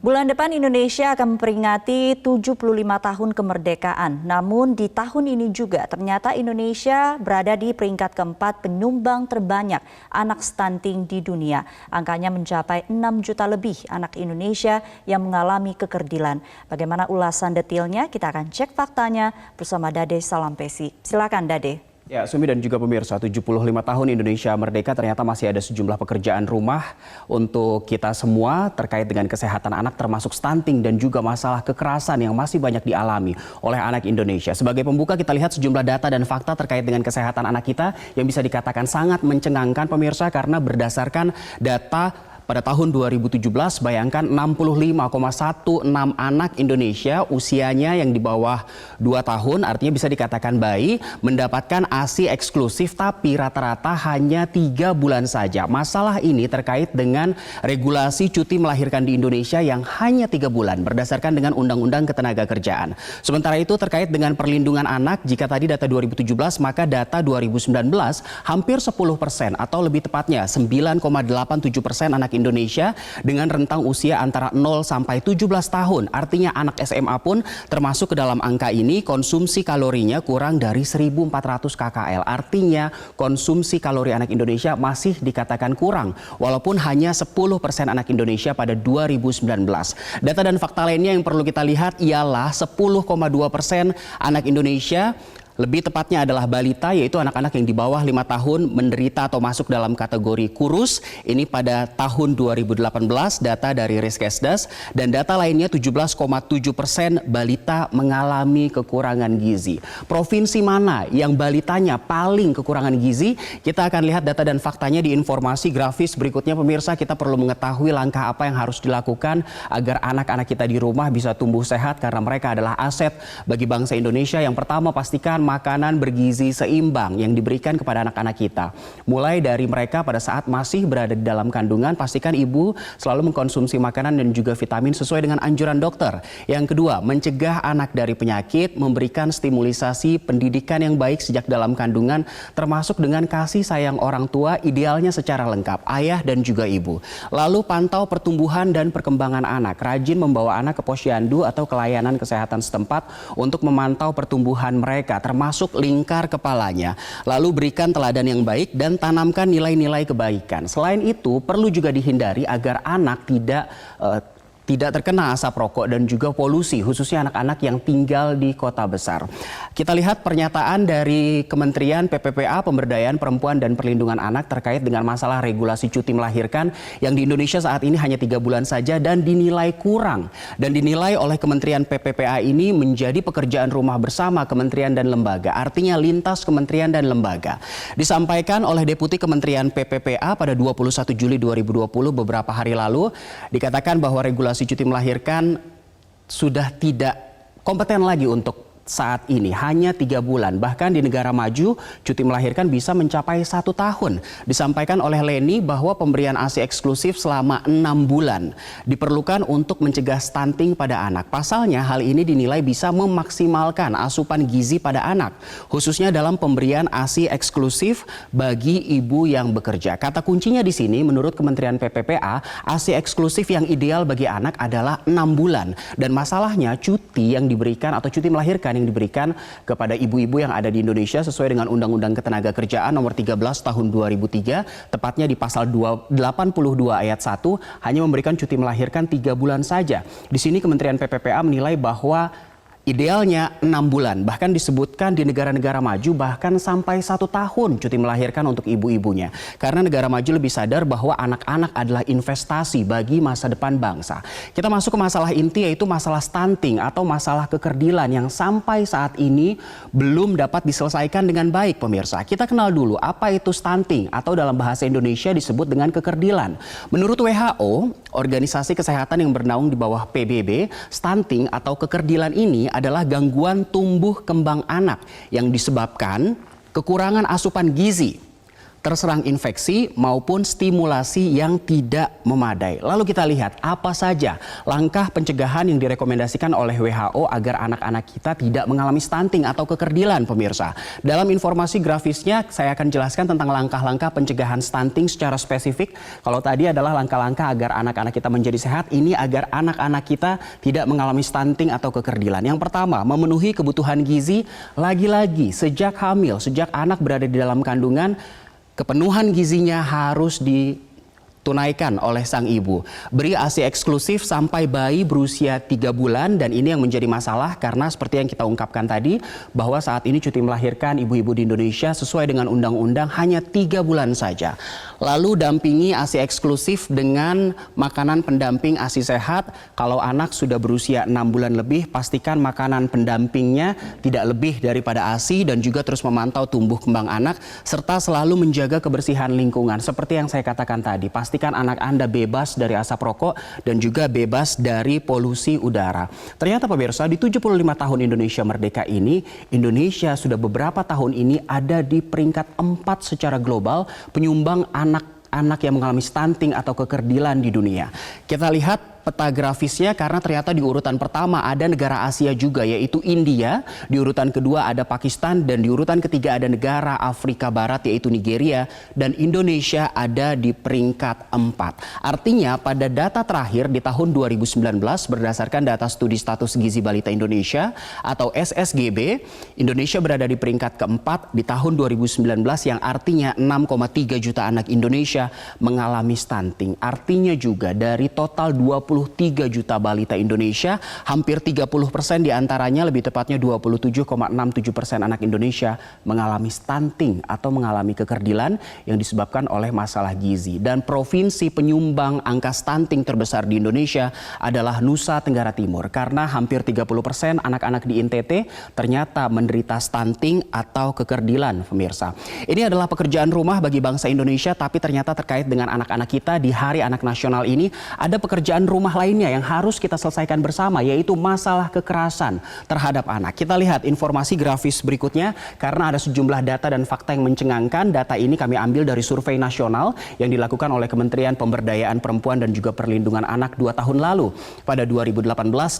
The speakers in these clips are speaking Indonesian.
Bulan depan Indonesia akan memperingati 75 tahun kemerdekaan. Namun di tahun ini juga ternyata Indonesia berada di peringkat keempat penyumbang terbanyak anak stunting di dunia. Angkanya mencapai 6 juta lebih anak Indonesia yang mengalami kekerdilan. Bagaimana ulasan detailnya? Kita akan cek faktanya bersama Dade Salampesi. Silakan Dade. Ya, Sumi dan juga pemirsa, 75 tahun Indonesia merdeka ternyata masih ada sejumlah pekerjaan rumah untuk kita semua terkait dengan kesehatan anak termasuk stunting dan juga masalah kekerasan yang masih banyak dialami oleh anak Indonesia. Sebagai pembuka kita lihat sejumlah data dan fakta terkait dengan kesehatan anak kita yang bisa dikatakan sangat mencengangkan pemirsa karena berdasarkan data pada tahun 2017, bayangkan 65,16 anak Indonesia usianya yang di bawah 2 tahun, artinya bisa dikatakan bayi, mendapatkan ASI eksklusif tapi rata-rata hanya 3 bulan saja. Masalah ini terkait dengan regulasi cuti melahirkan di Indonesia yang hanya 3 bulan berdasarkan dengan Undang-Undang Ketenagakerjaan. Sementara itu terkait dengan perlindungan anak, jika tadi data 2017, maka data 2019 hampir 10% atau lebih tepatnya 9,87% anak Indonesia dengan rentang usia antara 0 sampai 17 tahun. Artinya anak SMA pun termasuk ke dalam angka ini, konsumsi kalorinya kurang dari 1.400 KKL. Artinya konsumsi kalori anak Indonesia masih dikatakan kurang, walaupun hanya 10% anak Indonesia pada 2019. Data dan fakta lainnya yang perlu kita lihat ialah 10,2% anak Indonesia, lebih tepatnya adalah balita, yaitu anak-anak yang di bawah 5 tahun menderita atau masuk dalam kategori kurus. Ini pada tahun 2018 data dari Riskesdas, dan data lainnya 17,7% balita mengalami kekurangan gizi. Provinsi mana yang balitanya paling kekurangan gizi? Kita akan lihat data dan faktanya di informasi grafis berikutnya pemirsa. Kita perlu mengetahui langkah apa yang harus dilakukan agar anak-anak kita di rumah bisa tumbuh sehat karena mereka adalah aset bagi bangsa Indonesia. Yang pertama, pastikan makanan bergizi seimbang yang diberikan kepada anak-anak kita. Mulai dari mereka pada saat masih berada di dalam kandungan, pastikan ibu selalu mengkonsumsi makanan dan juga vitamin sesuai dengan anjuran dokter. Yang kedua, mencegah anak dari penyakit, memberikan stimulisasi pendidikan yang baik sejak dalam kandungan, termasuk dengan kasih sayang orang tua, idealnya secara lengkap, ayah dan juga ibu. Lalu pantau pertumbuhan dan perkembangan anak, rajin membawa anak ke posyandu atau ke layanan kesehatan setempat untuk memantau pertumbuhan mereka, termasuk lingkar kepalanya. Lalu berikan teladan yang baik dan tanamkan nilai-nilai kebaikan. Selain itu, perlu juga dihindari agar anak tidak terkena asap rokok dan juga polusi, khususnya anak-anak yang tinggal di kota besar. Kita lihat pernyataan dari Kementerian PPPA, Pemberdayaan Perempuan dan Perlindungan Anak terkait dengan masalah regulasi cuti melahirkan yang di Indonesia saat ini hanya 3 bulan saja dan dinilai kurang. Dan dinilai oleh Kementerian PPPA ini menjadi pekerjaan rumah bersama kementerian dan lembaga, artinya lintas kementerian dan lembaga. Disampaikan oleh Deputi Kementerian PPPA pada 21 Juli 2020 beberapa hari lalu, dikatakan bahwa regulasi cuti melahirkan sudah tidak kompeten lagi untuk saat ini, hanya 3 bulan. Bahkan di negara maju cuti melahirkan bisa mencapai 1 tahun. Disampaikan oleh Leni bahwa pemberian ASI eksklusif selama 6 bulan diperlukan untuk mencegah stunting pada anak. Pasalnya hal ini dinilai bisa memaksimalkan asupan gizi pada anak, khususnya dalam pemberian ASI eksklusif bagi ibu yang bekerja. Kata kuncinya di sini menurut Kementerian PPPA, ASI eksklusif yang ideal bagi anak adalah 6 bulan. Dan masalahnya cuti yang diberikan atau cuti melahirkan yang diberikan kepada ibu-ibu yang ada di Indonesia sesuai dengan Undang-Undang Ketenagakerjaan nomor 13 tahun 2003, tepatnya di pasal 82 ayat 1, hanya memberikan cuti melahirkan 3 bulan saja. Di sini Kementerian PPPA menilai bahwa idealnya 6 bulan, bahkan disebutkan di negara-negara maju bahkan sampai 1 tahun cuti melahirkan untuk ibu-ibunya. Karena negara maju lebih sadar bahwa anak-anak adalah investasi bagi masa depan bangsa. Kita masuk ke masalah inti, yaitu masalah stunting atau masalah kekerdilan yang sampai saat ini belum dapat diselesaikan dengan baik pemirsa. Kita kenal dulu apa itu stunting atau dalam bahasa Indonesia disebut dengan kekerdilan. Menurut WHO, organisasi kesehatan yang bernaung di bawah PBB, stunting atau kekerdilan ini adalah gangguan tumbuh kembang anak yang disebabkan kekurangan asupan gizi terserang infeksi maupun stimulasi yang tidak memadai. Lalu kita lihat apa saja langkah pencegahan yang direkomendasikan oleh WHO agar anak-anak kita tidak mengalami stunting atau kekerdilan, pemirsa. Dalam informasi grafisnya saya akan jelaskan tentang langkah-langkah pencegahan stunting secara spesifik. Kalau tadi adalah langkah-langkah agar anak-anak kita menjadi sehat, ini agar anak-anak kita tidak mengalami stunting atau kekerdilan. Yang pertama, memenuhi kebutuhan gizi. Lagi-lagi sejak hamil, sejak anak berada di dalam kandungan, kepenuhan gizinya harus ditunaikan oleh sang ibu. Beri ASI eksklusif sampai bayi berusia 3 bulan, dan ini yang menjadi masalah karena seperti yang kita ungkapkan tadi bahwa saat ini cuti melahirkan ibu-ibu di Indonesia sesuai dengan undang-undang hanya 3 bulan saja. Lalu dampingi ASI eksklusif dengan makanan pendamping ASI sehat. Kalau anak sudah berusia 6 bulan lebih, pastikan makanan pendampingnya tidak lebih daripada ASI dan juga terus memantau tumbuh kembang anak serta selalu menjaga kebersihan lingkungan. Seperti yang saya katakan tadi, pastikan anak Anda bebas dari asap rokok dan juga bebas dari polusi udara. Ternyata pemirsa, di 75 tahun Indonesia merdeka ini, Indonesia sudah beberapa tahun ini ada di peringkat 4 secara global penyumbang anak yang mengalami stunting atau kekerdilan di dunia. Kita lihat peta grafisnya karena ternyata di urutan pertama ada negara Asia juga, yaitu India, di urutan kedua ada Pakistan, dan di urutan ketiga ada negara Afrika Barat yaitu Nigeria, dan Indonesia ada di peringkat 4. Artinya pada data terakhir di tahun 2019 berdasarkan data studi status gizi balita Indonesia atau SSGB, Indonesia berada di peringkat keempat di tahun 2019, yang artinya 6,3 juta anak Indonesia mengalami stunting. Artinya juga dari total 23 juta balita Indonesia, hampir 30% diantaranya, lebih tepatnya 27,67% anak Indonesia mengalami stunting atau mengalami kekerdilan yang disebabkan oleh masalah gizi. Dan provinsi penyumbang angka stunting terbesar di Indonesia adalah Nusa Tenggara Timur, karena hampir 30% anak-anak di NTT ternyata menderita stunting atau kekerdilan, pemirsa. Ini adalah pekerjaan rumah bagi bangsa Indonesia, tapi ternyata terkait dengan anak-anak kita di Hari Anak Nasional ini ada pekerjaan rumah lainnya yang harus kita selesaikan bersama, yaitu masalah kekerasan terhadap anak. Kita lihat informasi grafis berikutnya karena ada sejumlah data dan fakta yang mencengangkan. Data ini kami ambil dari survei nasional yang dilakukan oleh Kementerian Pemberdayaan Perempuan dan juga Perlindungan Anak 2 tahun lalu pada 2018,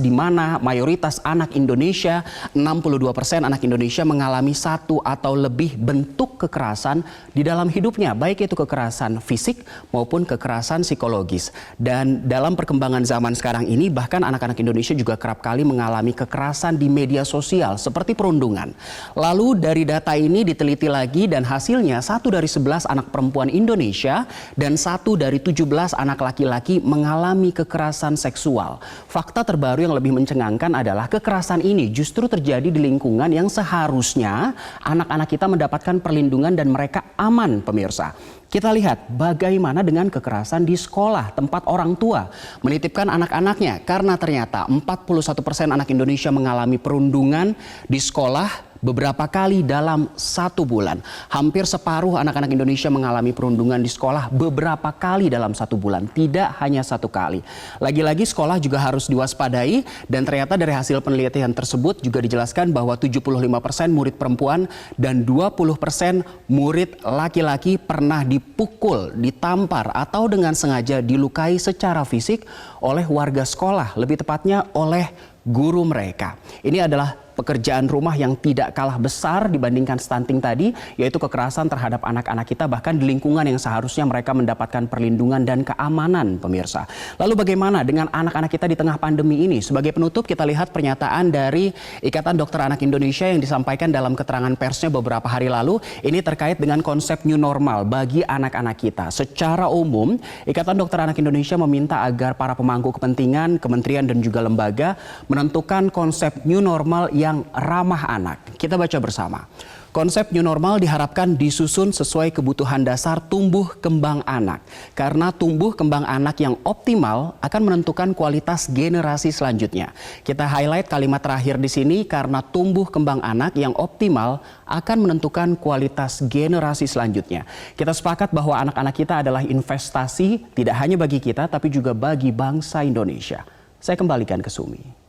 di mana mayoritas anak Indonesia, 62% anak Indonesia mengalami satu atau lebih bentuk kekerasan di dalam hidupnya, baik itu kekerasan fisik maupun kekerasan psikologis. Dan dalam perkembangan zaman sekarang ini, bahkan anak-anak Indonesia juga kerap kali mengalami kekerasan di media sosial seperti perundungan. Lalu dari data ini diteliti lagi dan hasilnya 1 dari 11 anak perempuan Indonesia dan 1 dari 17 anak laki-laki mengalami kekerasan seksual. Fakta terbaru yang lebih mencengangkan adalah kekerasan ini justru terjadi di lingkungan yang seharusnya anak-anak kita mendapatkan perlindungan dan mereka aman, pemirsa. Kita lihat bagaimana dengan kekerasan di sekolah, tempat orang tua menitipkan anak-anaknya, karena ternyata 41% anak Indonesia mengalami perundungan di sekolah beberapa kali dalam 1 bulan. Hampir separuh anak-anak Indonesia mengalami perundungan di sekolah beberapa kali dalam 1 bulan, tidak hanya 1 kali. Lagi-lagi sekolah juga harus diwaspadai, dan ternyata dari hasil penelitian tersebut juga dijelaskan bahwa 75% murid perempuan dan 20% murid laki-laki pernah dipukul, ditampar, atau dengan sengaja dilukai secara fisik oleh warga sekolah, lebih tepatnya oleh guru mereka. Ini adalah pekerjaan rumah yang tidak kalah besar dibandingkan stunting tadi, yaitu kekerasan terhadap anak-anak kita bahkan di lingkungan yang seharusnya mereka mendapatkan perlindungan dan keamanan, pemirsa. Lalu bagaimana dengan anak-anak kita di tengah pandemi ini? Sebagai penutup kita lihat pernyataan dari Ikatan Dokter Anak Indonesia yang disampaikan dalam keterangan persnya beberapa hari lalu. Ini terkait dengan konsep new normal bagi anak-anak kita. Secara umum, Ikatan Dokter Anak Indonesia meminta agar para pemangku kepentingan, kementerian dan juga lembaga menentukan konsep new normal yang ramah anak. Kita baca bersama. Konsep new normal diharapkan disusun sesuai kebutuhan dasar tumbuh kembang anak. Karena tumbuh kembang anak yang optimal akan menentukan kualitas generasi selanjutnya. Kita highlight kalimat terakhir di sini, karena tumbuh kembang anak yang optimal akan menentukan kualitas generasi selanjutnya. Kita sepakat bahwa anak-anak kita adalah investasi tidak hanya bagi kita tapi juga bagi bangsa Indonesia. Saya kembalikan ke Sumi.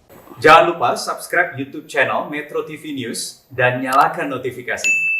Jangan lupa subscribe YouTube channel Metro TV News dan nyalakan notifikasinya.